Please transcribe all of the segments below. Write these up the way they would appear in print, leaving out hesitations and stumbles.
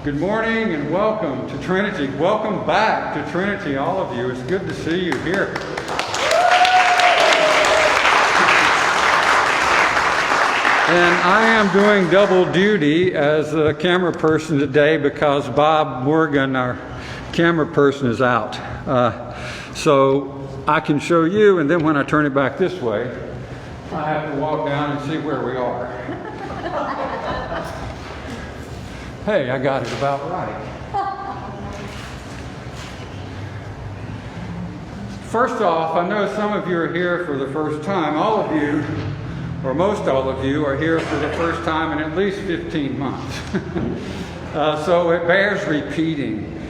Good morning and welcome to Trinity. Welcome back to Trinity, all of you. It's good to see you here. And I am doing double duty as a camera person today because Bob Morgan, our camera person, is out. So I can show you, and then when I turn it back this way, I have to walk down and see where we are. Hey, I got it about right. First off, I know some of you are here for the first time. All of you, or most all of you, are here for the first time in at least 15 months. So it bears repeating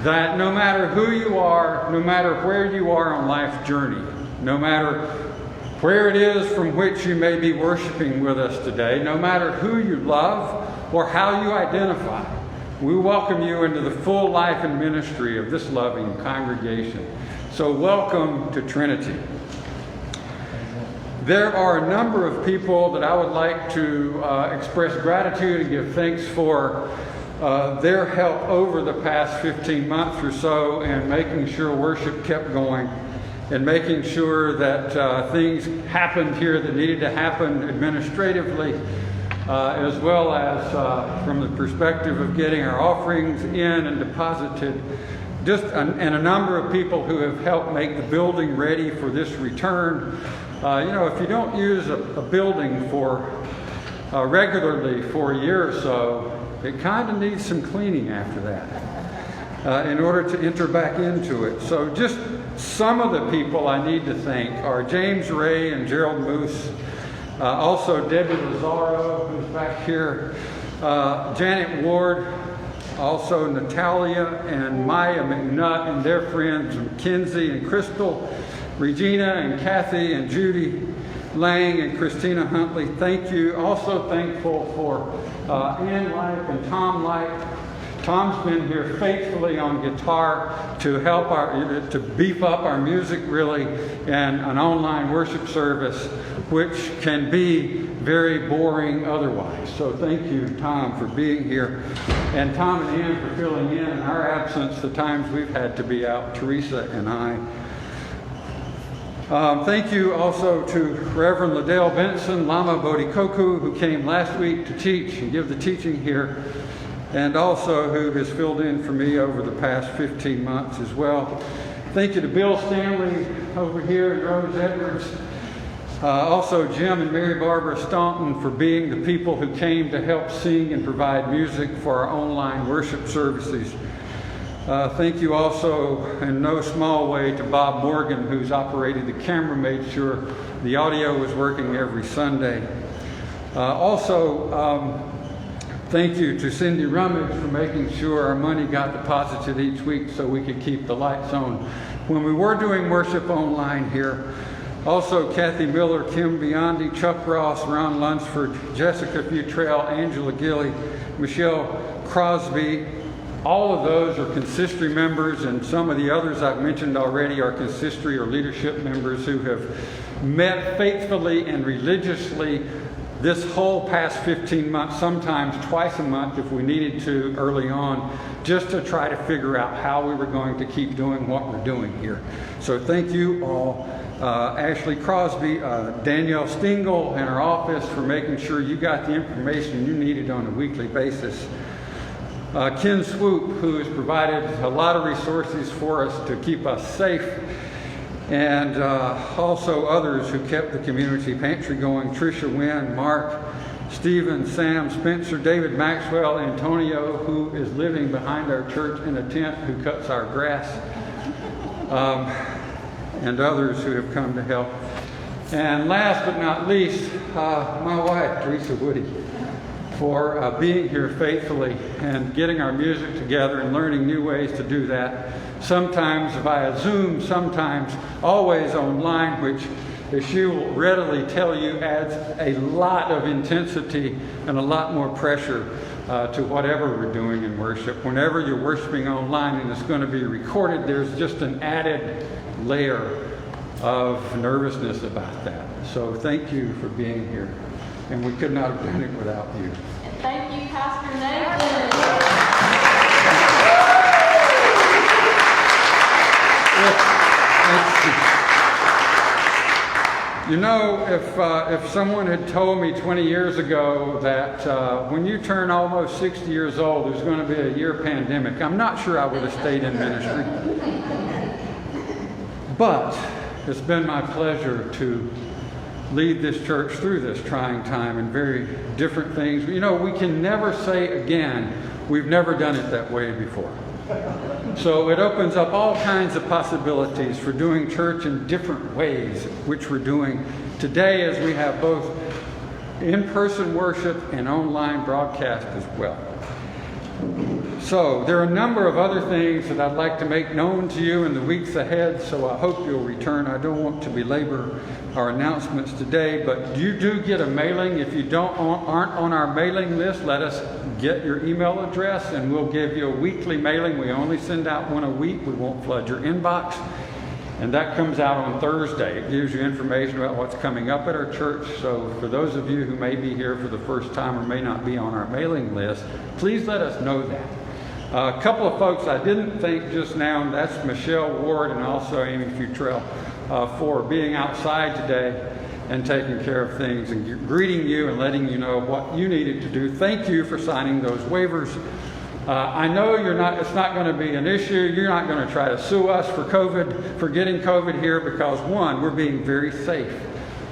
that no matter who you are, no matter where you are on life's journey, no matter where it is from which you may be worshiping with us today, no matter who you love or how you identify, we welcome you into the full life and ministry of this loving congregation. So welcome to Trinity. There are a number of people that I would like to express gratitude and give thanks for their help over the past 15 months or so in making sure worship kept going and making sure that things happened here that needed to happen administratively, as well as from the perspective of getting our offerings in and deposited. And a number of people who have helped make the building ready for this return. If you don't use a building for regularly for a year or so, it kind of needs some cleaning after that in order to enter back into it. So just some of the people I need to thank are James Ray and Gerald Moose, also Debbie Lazaro, who's back here, Janet Ward, also Natalia and Maya McNutt and their friends, Mackenzie and Crystal, Regina and Kathy and Judy Lang and Christina Huntley. Thank you. Also thankful for Ann Light and Tom Light. Tom's been here faithfully on guitar to help to beef up our music really, and an online worship service, which can be very boring otherwise. So thank you, Tom, for being here, and Tom and Ann for filling in our absence the times we've had to be out, Teresa and I. Thank you also to Reverend Liddell Benson, Lama Bodhikoku, who came last week to teach and give the teaching here, and also who has filled in for me over the past 15 months as well. Thank you to Bill Stanley over here and Rose Edwards. Also Jim and Mary Barbara Staunton for being the people who came to help sing and provide music for our online worship services. Thank you also in no small way to Bob Morgan, who's operated the camera, made sure the audio was working every Sunday. Thank you to Cindy Rummage for making sure our money got deposited each week so we could keep the lights on when we were doing worship online here. Also Kathy Miller, Kim Biondi, Chuck Ross, Ron Lunsford, Jessica Futrell, Angela Gilly, Michelle Crosby. All of those are consistory members, and some of the others I've mentioned already are consistory or leadership members who have met faithfully and religiously this whole past 15 months, sometimes twice a month if we needed to early on, just to try to figure out how we were going to keep doing what we're doing here. So thank you all. Ashley Crosby, Danielle Stingle in our office for making sure you got the information you needed on a weekly basis. Ken Swoop, who has provided a lot of resources for us to keep us safe, and also others who kept the community pantry going. Tricia Wynn, Mark, Stephen, Sam, Spencer, David Maxwell, Antonio, who is living behind our church in a tent, who cuts our grass, and others who have come to help. And last but not least, my wife, Teresa Woody, for being here faithfully and getting our music together and learning new ways to do that. Sometimes via Zoom, sometimes always online, which, as she will readily tell you, adds a lot of intensity and a lot more pressure to whatever we're doing in worship. Whenever you're worshiping online and it's going to be recorded, there's just an added layer of nervousness about that. So thank you for being here. And we could not have done it without you. And thank you, Pastor Nathan. You know, if someone had told me 20 years ago that when you turn almost 60 years old, there's going to be a year pandemic, I'm not sure I would have stayed in ministry. But it's been my pleasure to lead this church through this trying time and very different things. You know, we can never say again, we've never done it that way before. So it opens up all kinds of possibilities for doing church in different ways, which we're doing today as we have both in-person worship and online broadcast as well. So there are a number of other things that I'd like to make known to you in the weeks ahead, so I hope you'll return. I don't want to belabor our announcements today, but you do get a mailing. If you aren't on our mailing list, let us get your email address and we'll give you a weekly mailing. We only send out one a week. We won't flood your inbox. And that comes out on Thursday. It gives you information about what's coming up at our church. So for those of you who may be here for the first time or may not be on our mailing list, please let us know that. A couple of folks I didn't think just now, and that's Michelle Ward and also Amy Futrell, for being outside today and taking care of things and greeting you and letting you know what you needed to do. Thank you for signing those waivers. I know it's not going to be an issue. You're not going to try to sue us for getting COVID here because, one, we're being very safe.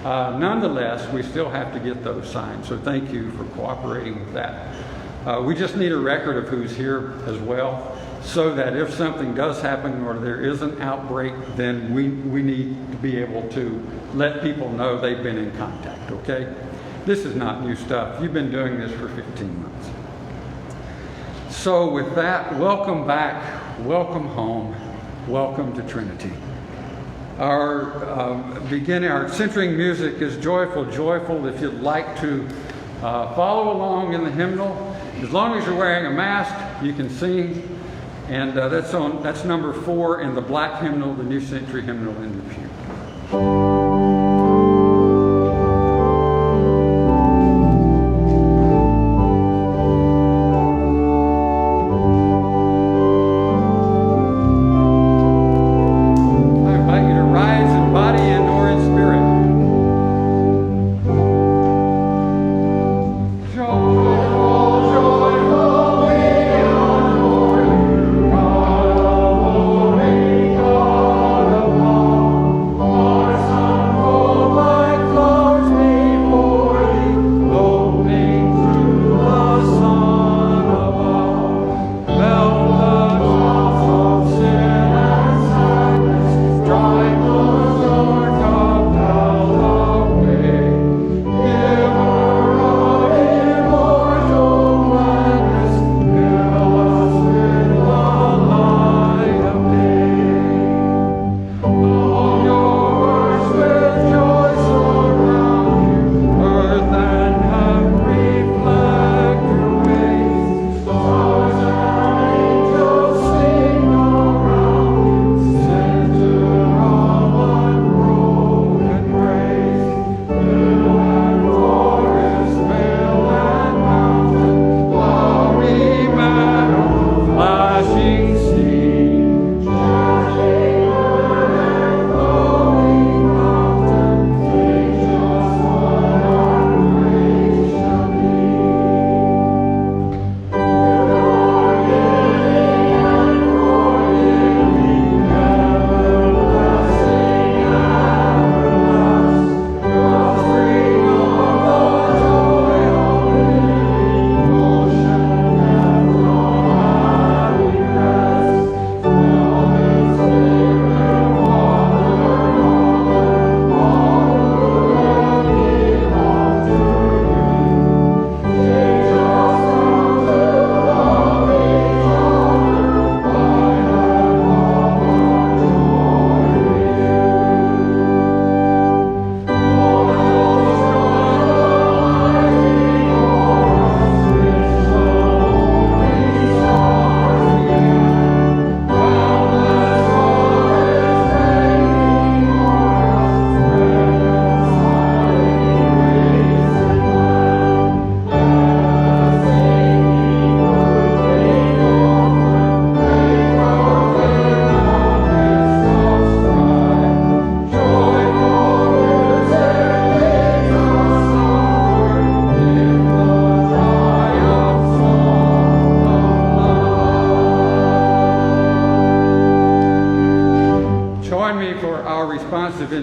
Nonetheless, we still have to get those signed. So thank you for cooperating with that. We just need a record of who's here as well, so that if something does happen or there is an outbreak, then we need to be able to let people know they've been in contact, okay? This is not new stuff. You've been doing this for 15 months. So with that, welcome back, welcome home, welcome to Trinity. Our centering music is Joyful, Joyful. If you'd like to follow along in the hymnal, as long as you're wearing a mask, you can sing. And that's number 4 in the black hymnal, the New Century hymnal in the pew.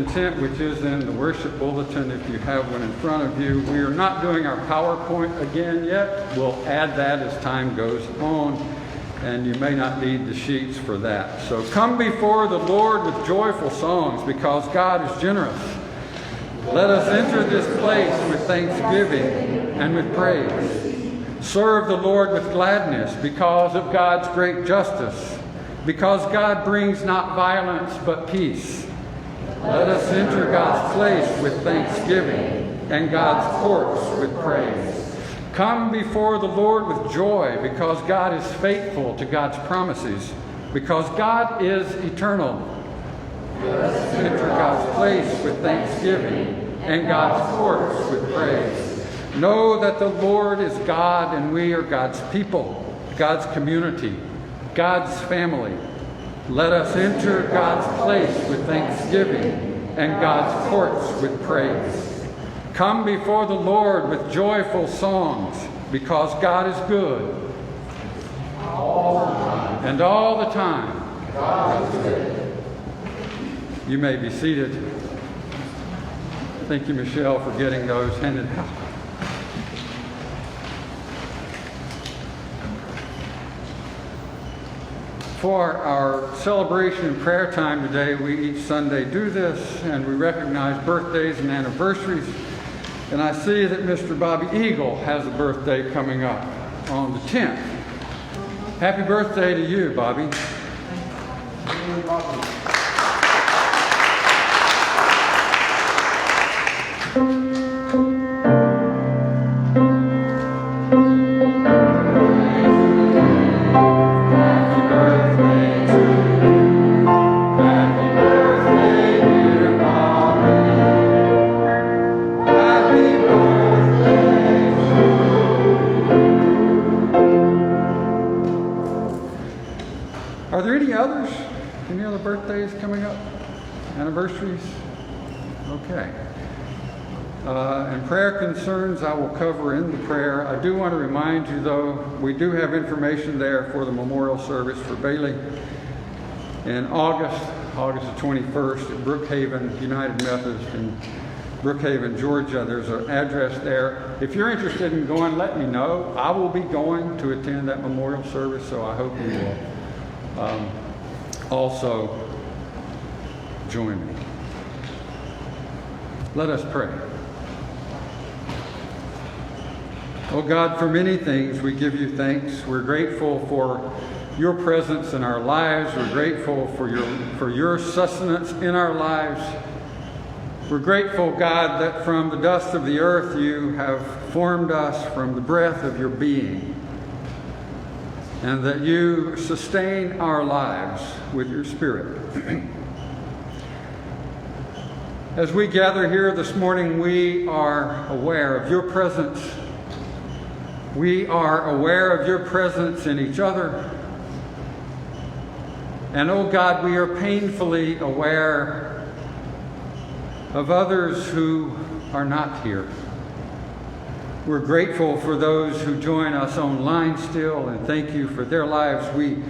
consent, which is in the worship bulletin if you have one in front of you. We are not doing our PowerPoint again yet. We'll add that as time goes on, and you may not need the sheets for that. So come before the Lord with joyful songs, because God is generous. Let us enter this place with thanksgiving and with praise. Serve the Lord with gladness because of God's great justice, because God brings not violence but peace. Let us enter God's place with thanksgiving and God's courts with praise. Come before the Lord with joy because God is faithful to God's promises, because God is eternal. Let us enter God's place with thanksgiving and God's courts with praise. Know that the Lord is God and we are God's people, God's community, God's family. Let us enter God's place with thanksgiving and God's courts with praise. Come before the Lord with joyful songs, because God is good. All the time. And all the time. God is good. You may be seated. Thank you, Michelle, for getting those handed out. For our celebration and prayer time today, we each Sunday do this, and we recognize birthdays and anniversaries. And I see that Mr. Bobby Eagle has a birthday coming up on the 10th. Happy birthday to you, Bobby. Thank you, Bobby. Are there any others? Any other birthdays coming up? Anniversaries? Okay. And prayer concerns I will cover in the prayer. I do want to remind you, though, we do have information there for the memorial service for Bailey in August the 21st at Brookhaven United Methodist in Brookhaven, Georgia. There's an address there. If you're interested in going, let me know. I will be going to attend that memorial service, so I hope you will also join me. Let us pray. Oh God, for many things we give you thanks. We're grateful for your presence in our lives. We're grateful for your sustenance in our lives. We're grateful, God, that from the dust of the earth you have formed us from the breath of your being, and that you sustain our lives with your Spirit. As we gather here this morning, we are aware of your presence. We are aware of your presence in each other. And, oh God, we are painfully aware of others who are not here. We're grateful for those who join us online still, and thank you for their lives. We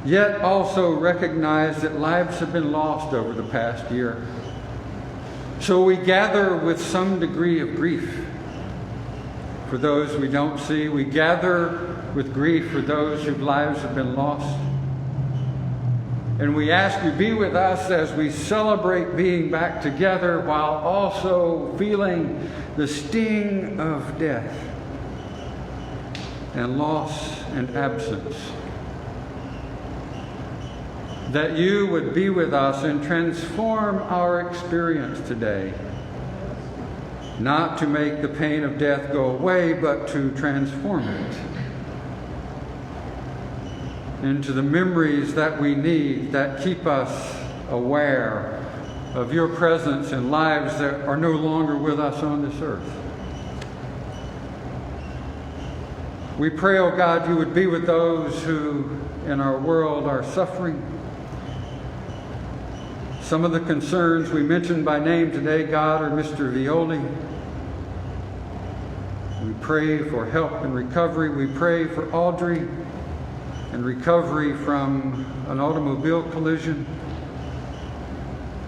yet also recognize that lives have been lost over the past year. So we gather with some degree of grief for those we don't see. We gather with grief for those whose lives have been lost. And we ask you be with us as we celebrate being back together, while also feeling the sting of death and loss and absence. That you would be with us and transform our experience today, not to make the pain of death go away, but to transform it into the memories that we need, that keep us aware of your presence in lives that are no longer with us on this earth. We pray, oh God, you would be with those who in our world are suffering. Some of the concerns we mentioned by name today, God, are Mr. Violi. We pray for help and recovery. We pray for Audrey and recovery from an automobile collision.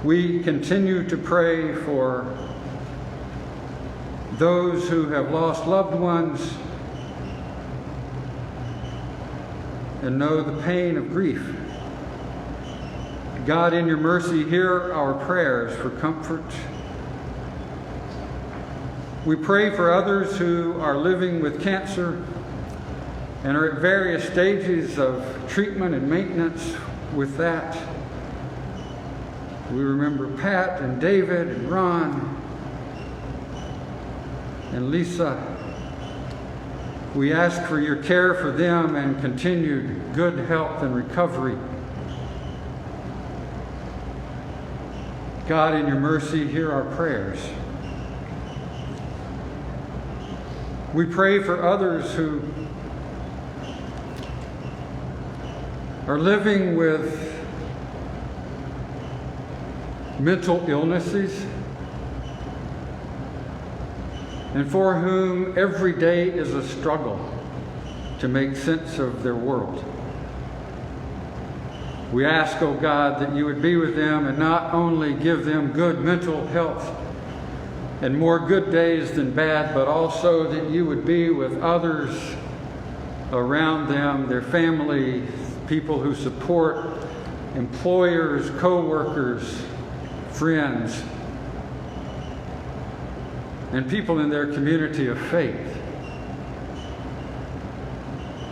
We continue to pray for those who have lost loved ones and know the pain of grief. God, in your mercy, hear our prayers for comfort. We pray for others who are living with cancer and are at various stages of treatment and maintenance with that. We remember Pat and David and Ron and Lisa. We ask for your care for them and continued good health and recovery. God, in your mercy, hear our prayers. We pray for others who are living with mental illnesses and for whom every day is a struggle to make sense of their world. We ask, oh God, that you would be with them and not only give them good mental health and more good days than bad, but also that you would be with others around them, their family, people who support, employers, co-workers, friends, and people in their community of faith,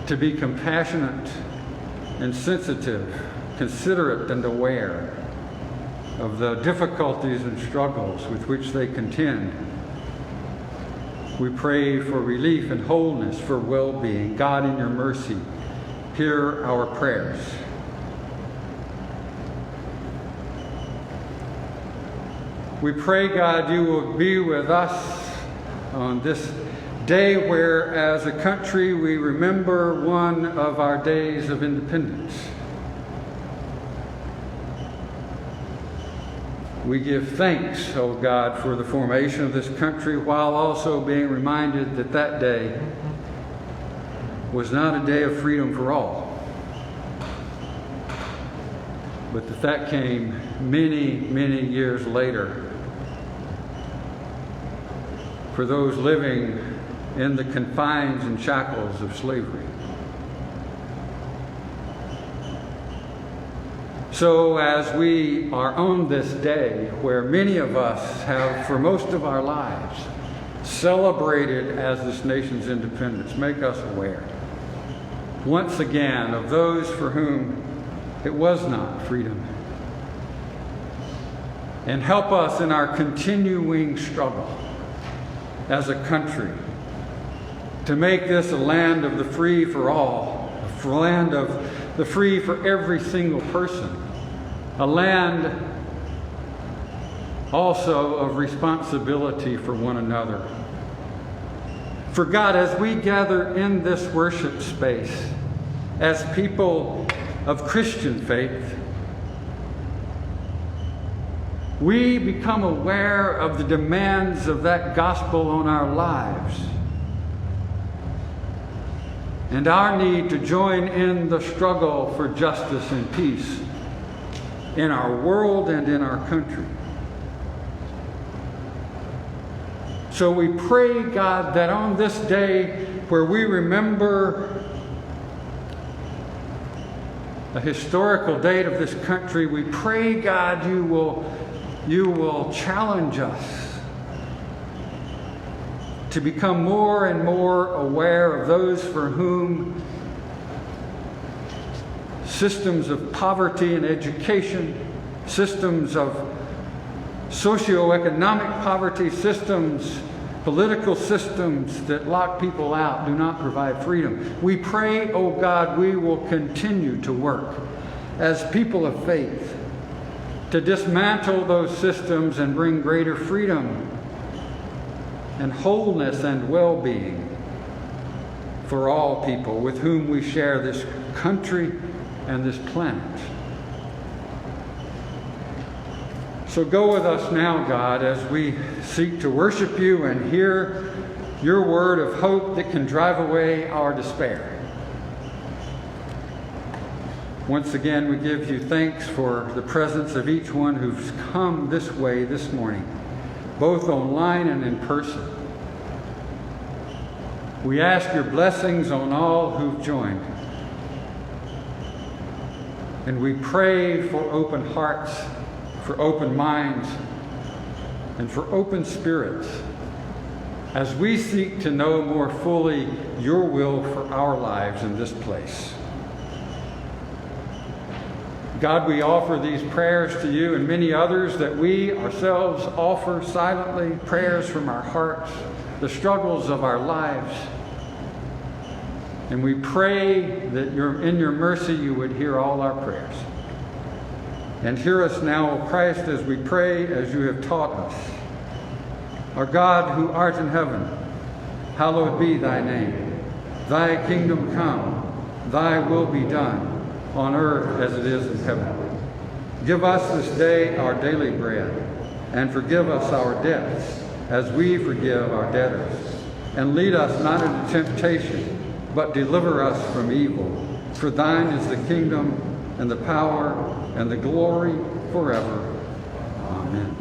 to be compassionate and sensitive, considerate and aware of the difficulties and struggles with which they contend. We pray for relief and wholeness, for well-being. God, in your mercy, hear our prayers. We pray, God, you will be with us on this day where, as a country, we remember one of our days of independence. We give thanks, oh God, for the formation of this country, while also being reminded that that day was not a day of freedom for all, but that came many, many years later for those living in the confines and shackles of slavery. So as we are on this day where many of us have, for most of our lives, celebrated as this nation's independence, make us aware once again of those for whom it was not freedom. And help us in our continuing struggle as a country to make this a land of the free for all, a land of the free for every single person, a land also of responsibility for one another. For God, as we gather in this worship space as people of Christian faith, we become aware of the demands of that gospel on our lives and our need to join in the struggle for justice and peace in our world and in our country. So we pray, God, that on this day where we remember a historical date of this country, we pray, God, you will challenge us to become more and more aware of those for whom systems of poverty and education, systems of socioeconomic poverty, systems, political systems that lock people out, do not provide freedom. We pray, oh God, we will continue to work as people of faith to dismantle those systems and bring greater freedom and wholeness and well-being for all people with whom we share this country and this planet. So go with us now, God, as we seek to worship you and hear your word of hope that can drive away our despair. Once again, we give you thanks for the presence of each one who's come this way this morning, both online and in person. We ask your blessings on all who've joined. And we pray for open hearts, for open minds, and for open spirits as we seek to know more fully your will for our lives in this place. God, we offer these prayers to you and many others that we ourselves offer silently, prayers from our hearts, the struggles of our lives. And we pray that in your mercy you would hear all our prayers. And hear us now, O Christ, as we pray as you have taught us. Our God who art in heaven, hallowed be thy name. Thy kingdom come, thy will be done, on earth as it is in heaven. Give us this day our daily bread, and forgive us our debts, as we forgive our debtors. And lead us not into temptation, but deliver us from evil. For thine is the kingdom, and the power, and the glory forever. Amen.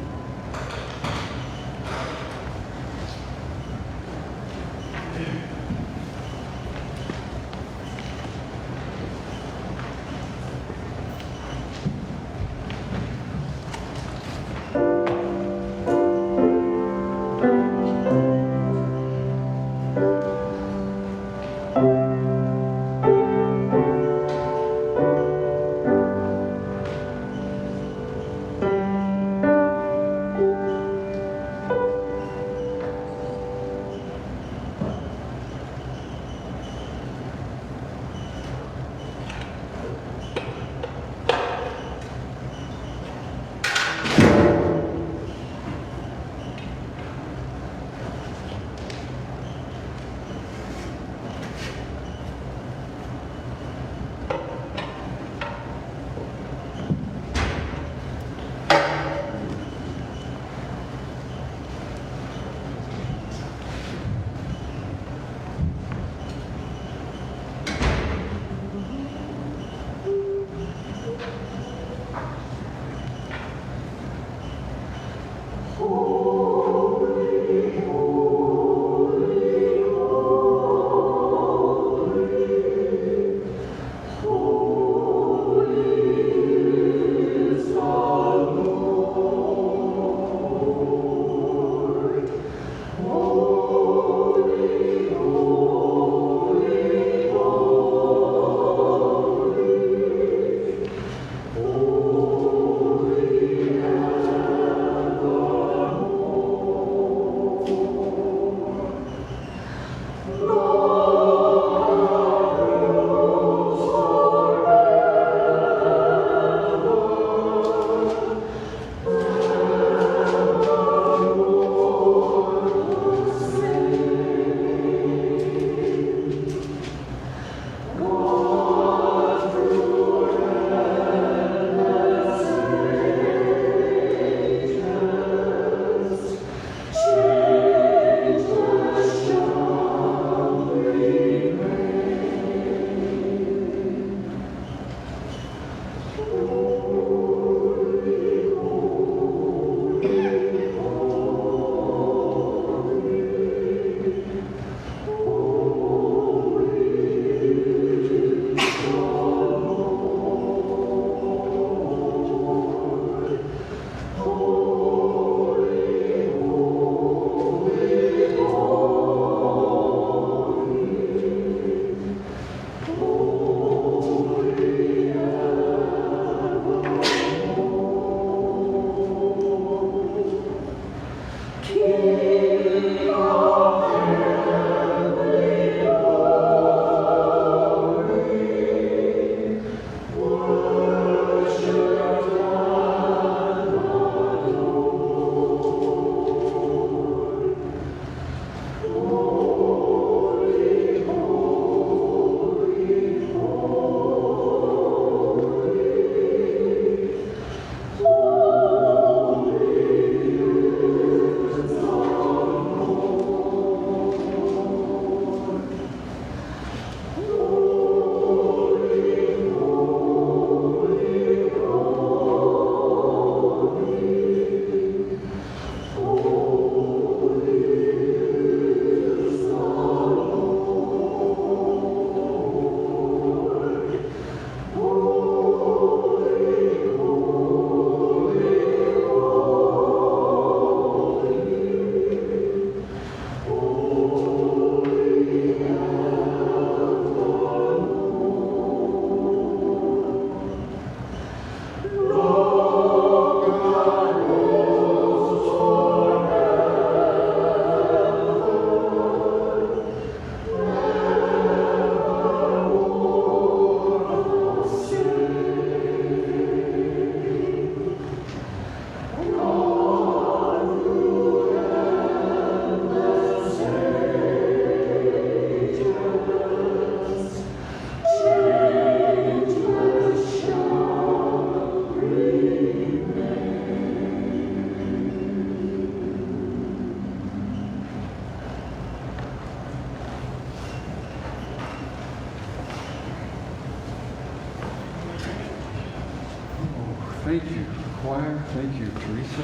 Thank you, choir. Thank you, Teresa.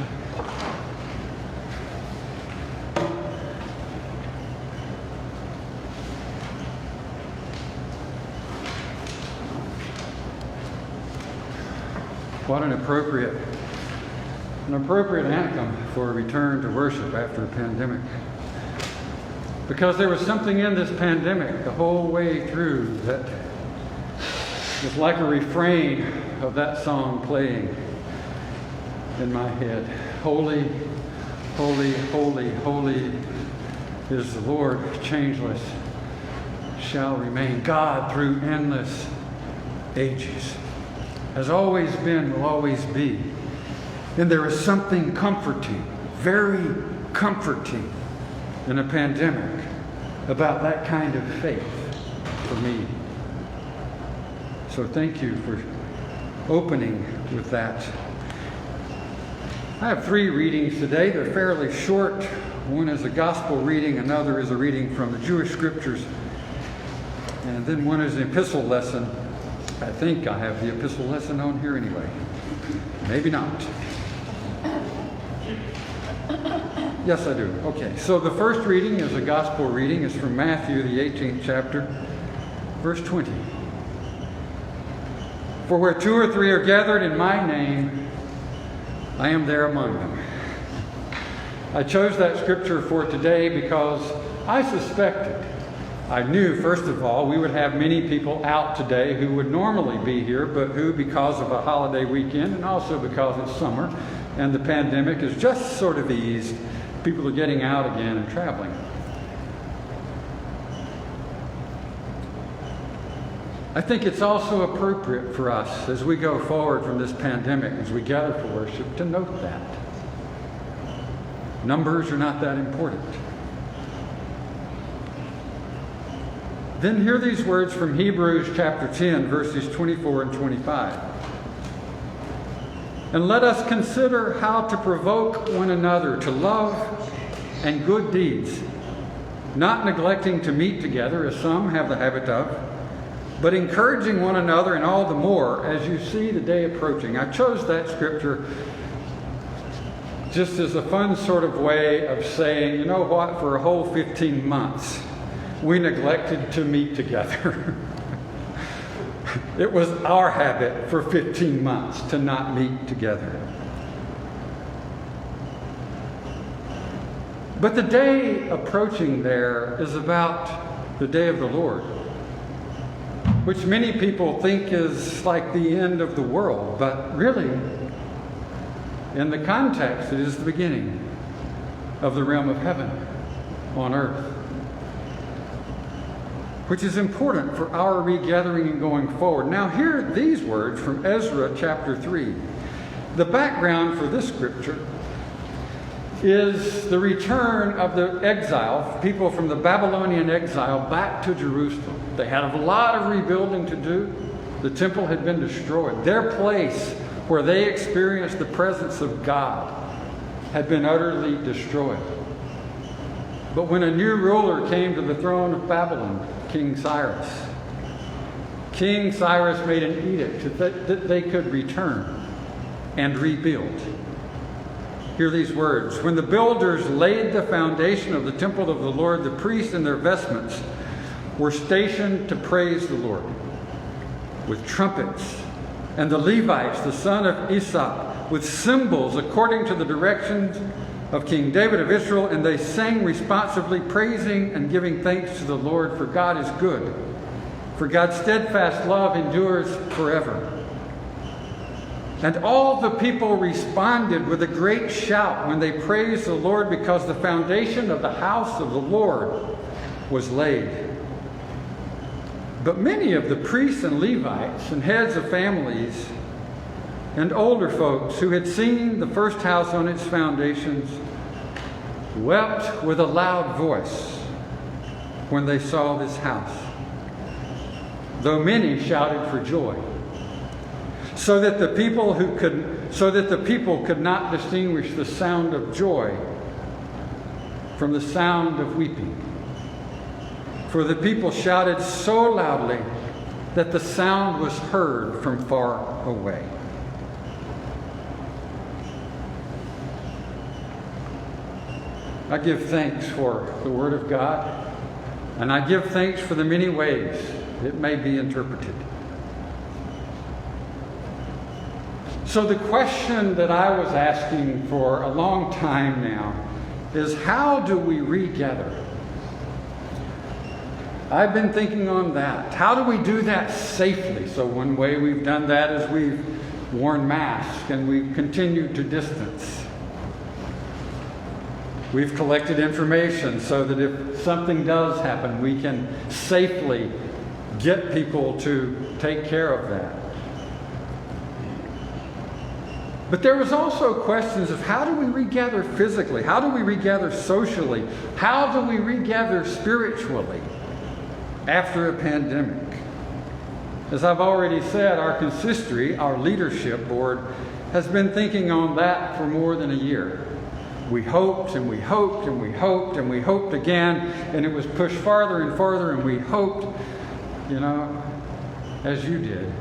What an appropriate anthem for a return to worship after a pandemic. Because there was something in this pandemic the whole way through that was like a refrain of that song playing in my head. Holy, holy, holy, holy is the Lord, changeless shall remain. God through endless ages has always been, will always be. And there is something comforting, very comforting in a pandemic about that kind of faith for me. So thank you for opening with that. I have 3 readings today. They're fairly short. One is a gospel reading, another is a reading from the Jewish scriptures, and then one is an epistle lesson. I think I have the epistle lesson on here anyway. Maybe not. Yes, I do. Okay, so the first reading is a gospel reading. It's from Matthew, the 18th chapter, verse 20. For where 2 or 3 are gathered in my name, I am there among them. I chose that scripture for today because I knew, first of all, we would have many people out today who would normally be here, but who, because of a holiday weekend and also because it's summer and the pandemic has just sort of eased, people are getting out again and traveling. I think it's also appropriate for us as we go forward from this pandemic, as we gather for worship, to note that. Numbers are not that important. Then hear these words from Hebrews chapter 10, verses 24 and 25. And let us consider how to provoke one another to love and good deeds, not neglecting to meet together, as some have the habit of, but encouraging one another, and all the more as you see the day approaching. I chose that scripture just as a fun sort of way of saying, you know what, for a whole 15 months, we neglected to meet together. It was our habit for 15 months to not meet together. But the day approaching there is about the day of the Lord, which many people think is like the end of the world, but really, in the context, it is the beginning of the realm of heaven on earth, which is important for our regathering and going forward. Now, hear these words from Ezra chapter 3. The background for this scripture is the return of the exile, people from the Babylonian exile back to Jerusalem. They had a lot of rebuilding to do. The temple had been destroyed. Their place where they experienced the presence of God had been utterly destroyed. But when a new ruler came to the throne of Babylon, King Cyrus made an edict that they could return and rebuild. Hear these words. When the builders laid the foundation of the temple of the Lord, the priests in their vestments were stationed to praise the Lord with trumpets, and the Levites, the son of Asaph, with cymbals according to the directions of King David of Israel, and they sang responsively, praising and giving thanks to the Lord, for God is good, for God's steadfast love endures forever. And all the people responded with a great shout when they praised the Lord, because the foundation of the house of the Lord was laid. But many of the priests and Levites and heads of families and older folks who had seen the first house on its foundations wept with a loud voice when they saw this house, though many shouted for joy, so that the people could not distinguish the sound of joy from the sound of weeping. For the people shouted so loudly that the sound was heard from far away. I give thanks for the Word of God, and I give thanks for the many ways it may be interpreted. So the question that I was asking for a long time now is, how do we regather? I've been thinking on that. How do we do that safely? So one way we've done that is we've worn masks and we've continued to distance. We've collected information so that if something does happen, we can safely get people to take care of that. But there was also questions of, how do we regather physically? How do we regather socially? How do we regather spiritually after a pandemic? As I've already said, our consistory, our leadership board, has been thinking on that for more than a year. We hoped and we hoped and we hoped and we hoped again, and it was pushed farther and farther, and we hoped, as you did.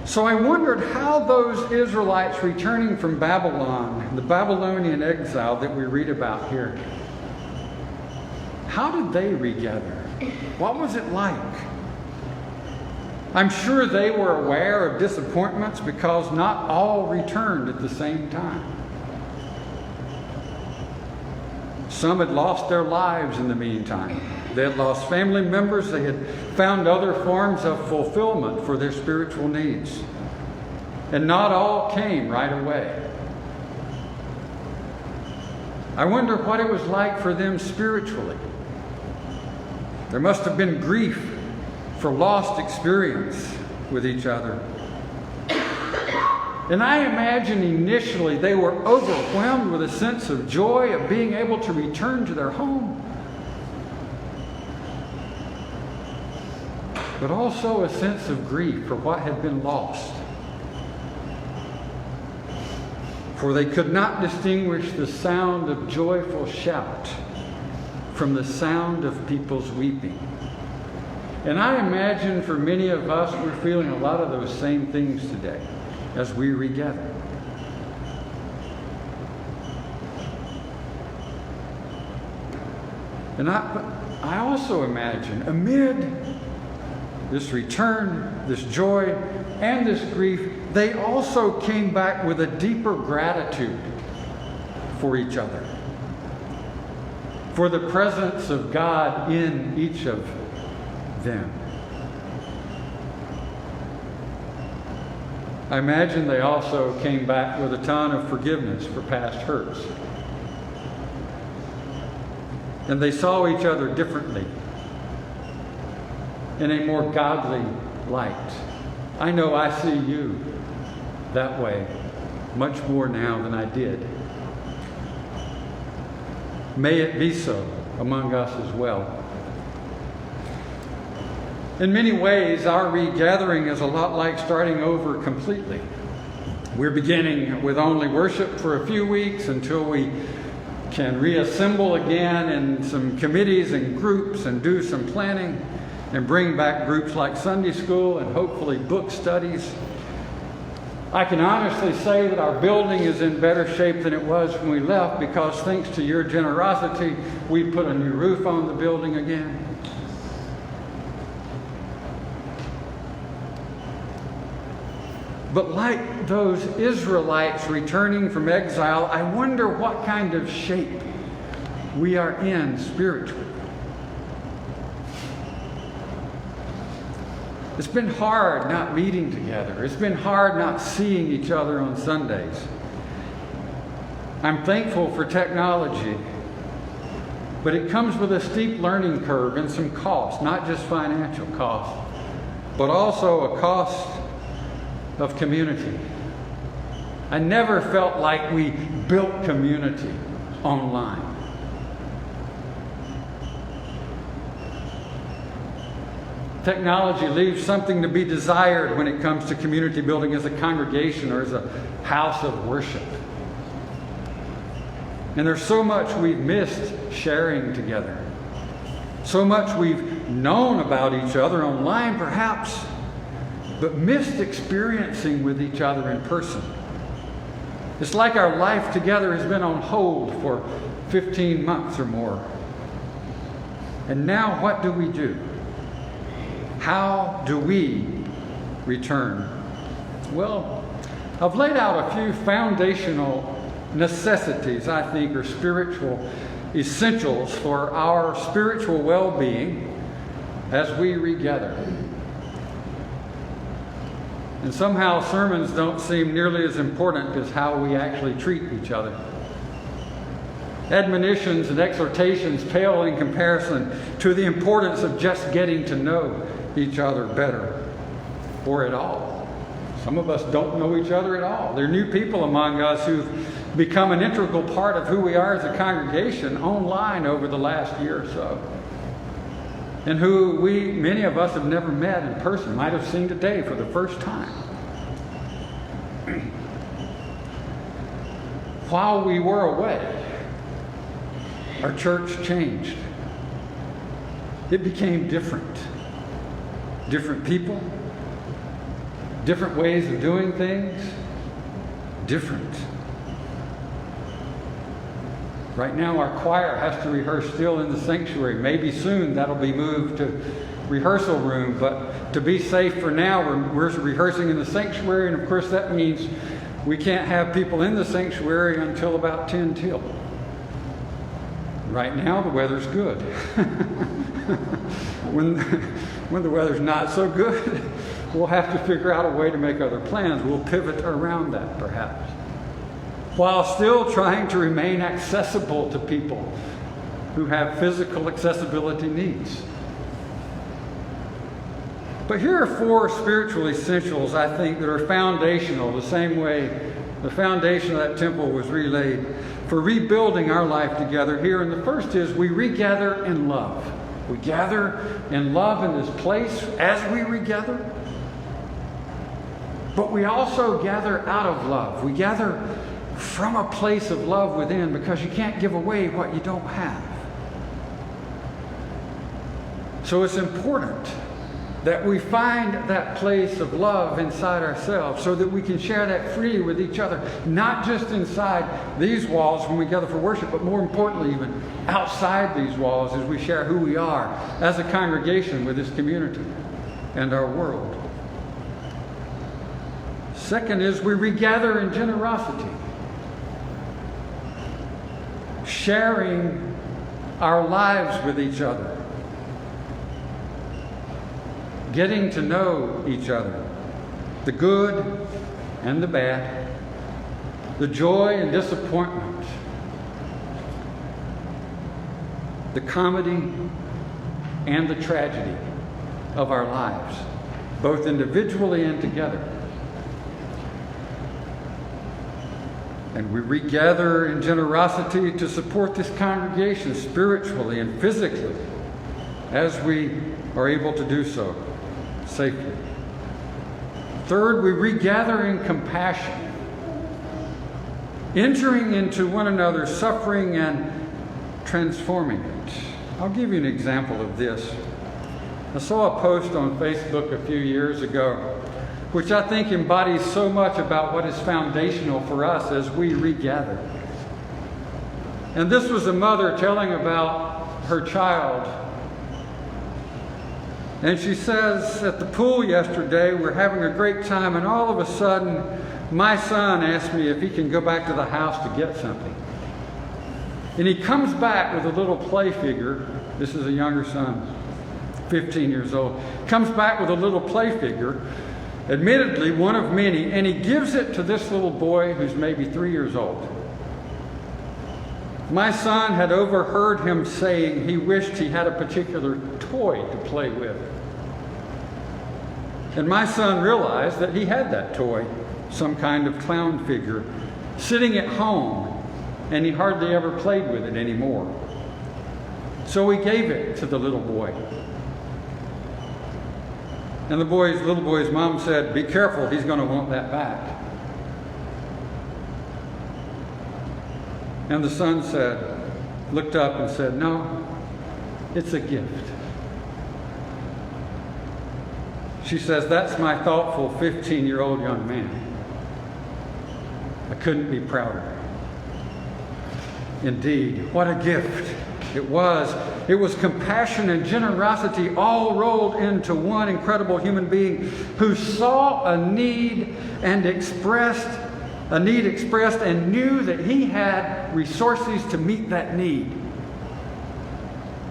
So I wondered how those Israelites returning from Babylon, the Babylonian exile that we read about here, how did they regather? What was it like? I'm sure they were aware of disappointments because not all returned at the same time. Some had lost their lives in the meantime. They had lost family members. They had found other forms of fulfillment for their spiritual needs. And not all came right away. I wonder what it was like for them spiritually. There must have been grief for lost experience with each other. And I imagine initially they were overwhelmed with a sense of joy of being able to return to their home, but also a sense of grief for what had been lost. For they could not distinguish the sound of joyful shout from the sound of people's weeping. And I imagine for many of us, we're feeling a lot of those same things today as we regather. And I also imagine amid this return, this joy, and this grief, they also came back with a deeper gratitude for each other, for the presence of God in each of them. I imagine they also came back with a ton of forgiveness for past hurts. And they saw each other differently, in a more godly light. I know I see you that way much more now than I did. May it be so among us as well. In many ways, our regathering is a lot like starting over completely. We're beginning with only worship for a few weeks until we can reassemble again in some committees and groups and do some planning and bring back groups like Sunday school and hopefully book studies. I can honestly say that our building is in better shape than it was when we left, because thanks to your generosity, we put a new roof on the building again. But like those Israelites returning from exile, I wonder what kind of shape we are in spiritually. It's been hard not meeting together. It's been hard not seeing each other on Sundays. I'm thankful for technology, but it comes with a steep learning curve and some cost, not just financial cost, but also a cost of community. I never felt like we built community online. Technology leaves something to be desired when it comes to community building as a congregation or as a house of worship. And there's so much we've missed sharing together. So much we've known about each other online, perhaps, but missed experiencing with each other in person. It's like our life together has been on hold for 15 months or more. And now what do we do? How do we return? Well, I've laid out a few foundational necessities, I think, or spiritual essentials for our spiritual well-being as we regather. And somehow sermons don't seem nearly as important as how we actually treat each other. Admonitions and exhortations pale in comparison to the importance of just getting to know each other better, or at all. Some of us don't know each other at all. There are new people among us who've become an integral part of who we are as a congregation online over the last year or so, and who many of us have never met in person, might have seen today for the first time. While we were away, our church changed. It became different. Different people, different ways of doing things, different. Right now our choir has to rehearse still in the sanctuary. Maybe soon that'll be moved to rehearsal room, but to be safe for now, we're rehearsing in the sanctuary, and of course that means we can't have people in the sanctuary until about 10 till. Right now the weather's good. When the weather's not so good, we'll have to figure out a way to make other plans. We'll pivot around that perhaps, while still trying to remain accessible to people who have physical accessibility needs. But here are 4 spiritual essentials, I think, that are foundational, the same way the foundation of that temple was relaid for rebuilding our life together here. And the first is we regather in love. We gather in love in this place as we regather, but we also gather out of love. We gather from a place of love within, because you can't give away what you don't have. So it's important that we find that place of love inside ourselves so that we can share that freely with each other, not just inside these walls when we gather for worship, but more importantly even outside these walls as we share who we are as a congregation with this community and our world. Second is we regather in generosity, sharing our lives with each other, getting to know each other, the good and the bad, the joy and disappointment, the comedy and the tragedy of our lives, both individually and together. And we regather in generosity to support this congregation spiritually and physically as we are able to do so safely. Third, we regather in compassion, entering into one another's suffering and transforming it. I'll give you an example of this. I saw a post on Facebook a few years ago, which I think embodies so much about what is foundational for us as we regather. And this was a mother telling about her child. And she says, at the pool yesterday, we're having a great time, and all of a sudden, my son asked me if he can go back to the house to get something. And he comes back with a little play figure. This is a younger son, 15 years old. Comes back with a little play figure, admittedly one of many, and he gives it to this little boy who's maybe 3 years old. My son had overheard him saying he wished he had a particular toy to play with. And my son realized that he had that toy, some kind of clown figure, sitting at home, and he hardly ever played with it anymore. So he gave it to the little boy. And the little boy's mom said, "Be careful, he's going to want that back." And the son looked up and said, "No, it's a gift." She says, "That's my thoughtful 15-year-old young man. A couldn't be prouder. Indeed, what a gift it was. It was compassion and generosity all rolled into one incredible human being who saw a need expressed and knew that he had resources to meet that need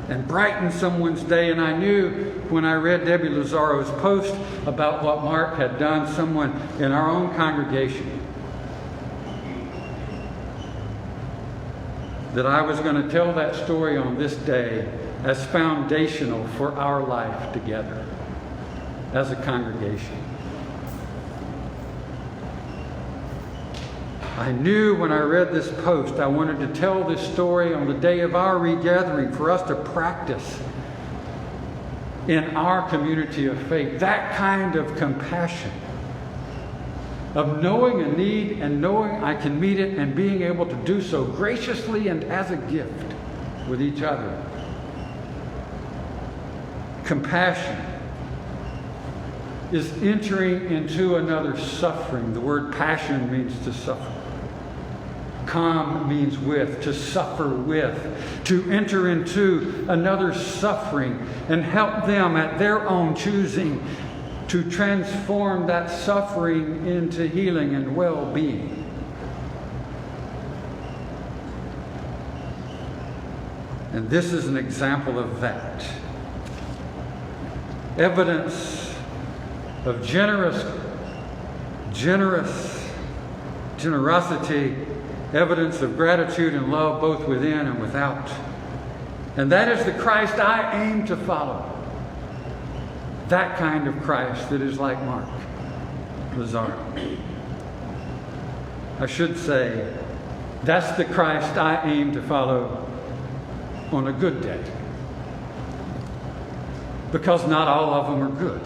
and brighten someone's day. And I knew when I read Debbie Lazaro's post about what Mark had done, someone in our own congregation, that I was going to tell that story on this day as foundational for our life together as a congregation. I knew when I read this post, I wanted to tell this story on the day of our regathering for us to practice in our community of faith that kind of compassion, of knowing a need and knowing I can meet it and being able to do so graciously and as a gift with each other. Compassion is entering into another suffering. The word passion means to suffer. Com means with, to suffer with, to enter into another suffering and help them at their own choosing to transform that suffering into healing and well-being. And this is an example of that. Evidence of generosity, evidence of gratitude and love both within and without. And that is the Christ I aim to follow. That kind of Christ that is like Mark Lazaro. I should say, that's the Christ I aim to follow on a good day. Because not all of them are good.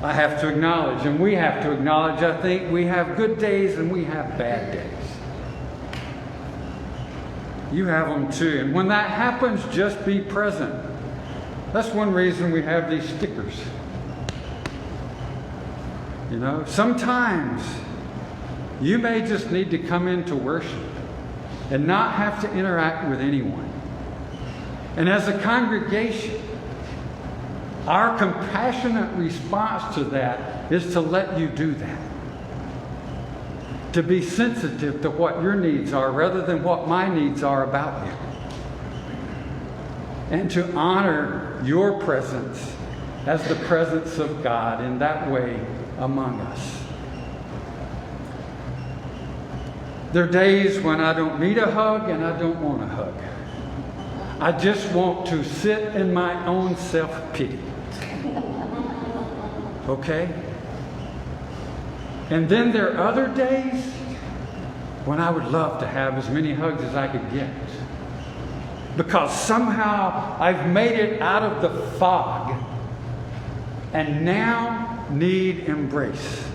I have to acknowledge, and we have to acknowledge, I think we have good days and we have bad days. You have them too. And when that happens, just be present. That's one reason we have these stickers. You know, sometimes you may just need to come into worship and not have to interact with anyone. And as a congregation, our compassionate response to that is to let you do that. To be sensitive to what your needs are rather than what my needs are about you. And to honor your presence as the presence of God in that way among us. There are days when I don't need a hug and I don't want a hug. I just want to sit in my own self-pity. Okay? And then there are other days when I would love to have as many hugs as I could get. Because somehow I've made it out of the fog and now need embrace.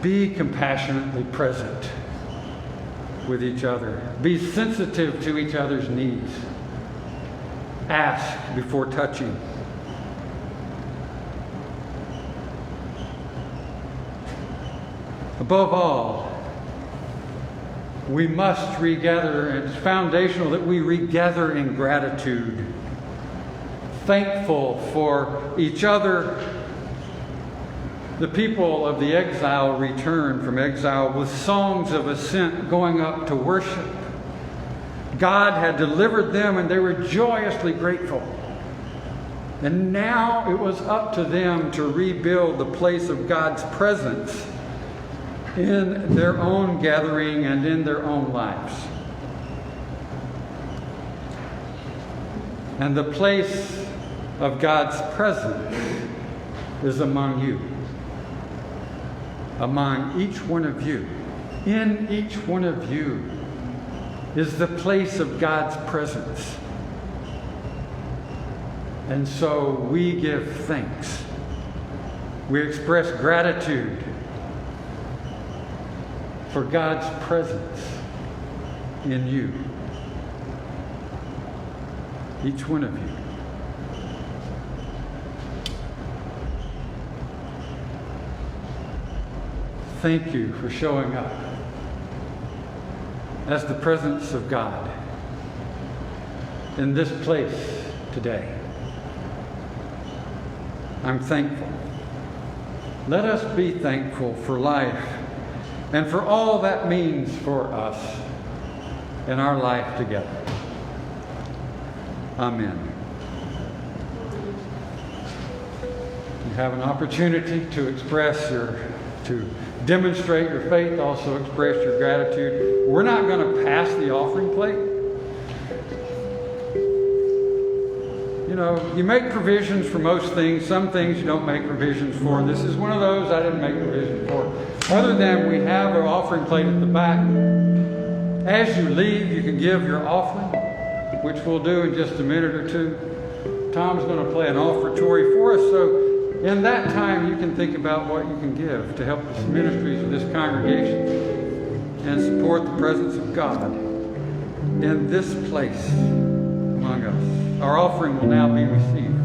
Be compassionately present with each other. Be sensitive to each other's needs. Ask before touching. Above all, we must regather, and it's foundational that we regather in gratitude, thankful for each other. The people of the exile returned from exile with songs of ascent going up to worship. God had delivered them and they were joyously grateful. And now it was up to them to rebuild the place of God's presence in their own gathering and in their own lives. And the place of God's presence is among you. Among each one of you. In each one of you is the place of God's presence. And so we give thanks. We express gratitude for God's presence in you. Each one of you. thank you for showing up as the presence of God in this place today. I'm thankful. Let us be thankful for life and for all that means for us in our life together. Amen. You have an opportunity to to demonstrate your faith, also express your gratitude. We're not going to pass the offering plate. You know, you make provisions for most things. Some things you don't make provisions for. This is one of those I didn't make provision for. Other than we have our offering plate at the back. As you leave, you can give your offering, which we'll do in just a minute or two. Tom's going to play an offertory for us, so in that time you can think about what you can give to help the ministries of this congregation and support the presence of God in this place among us. Our offering will now be received.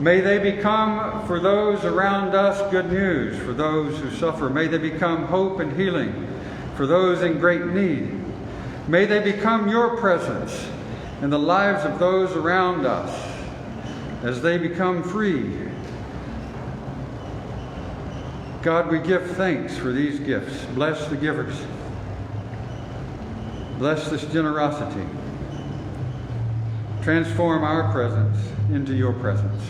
May they become, for those around us, good news. For those who suffer, may they become hope and healing. For those in great need, may they become your presence in the lives of those around us as they become free. God, we give thanks for these gifts. Bless the givers. Bless this generosity. Transform our presence into your presence.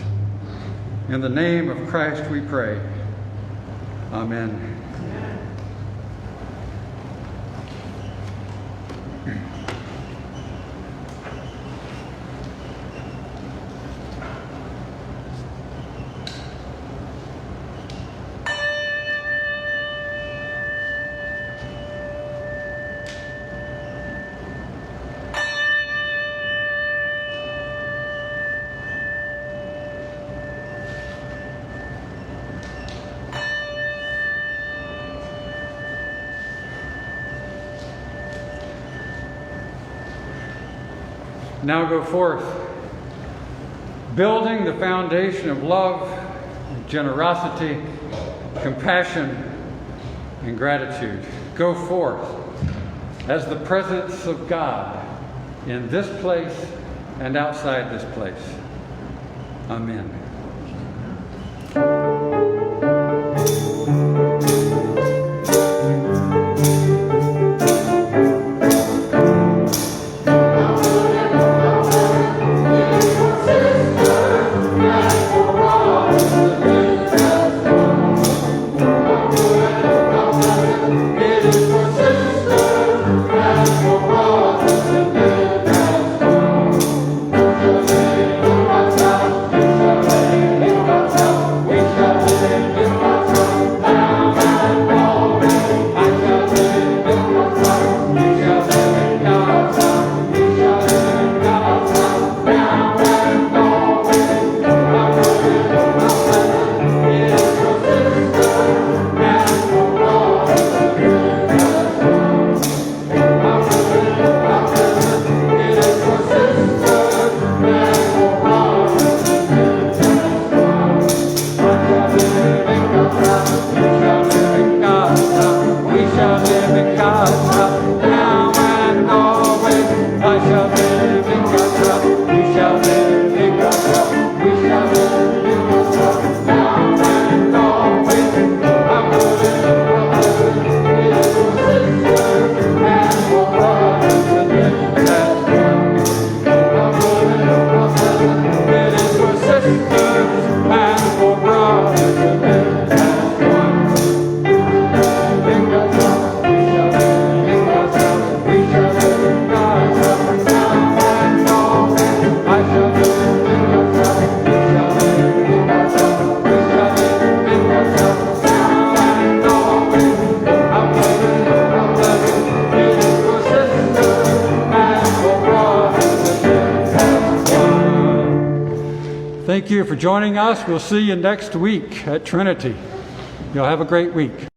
In the name of Christ we pray. Amen. Now go forth, building the foundation of love, generosity, compassion, and gratitude. Go forth as the presence of God in this place and outside this place. Amen. Thank you for joining us. We'll see you next week at Trinity. You'll have a great week.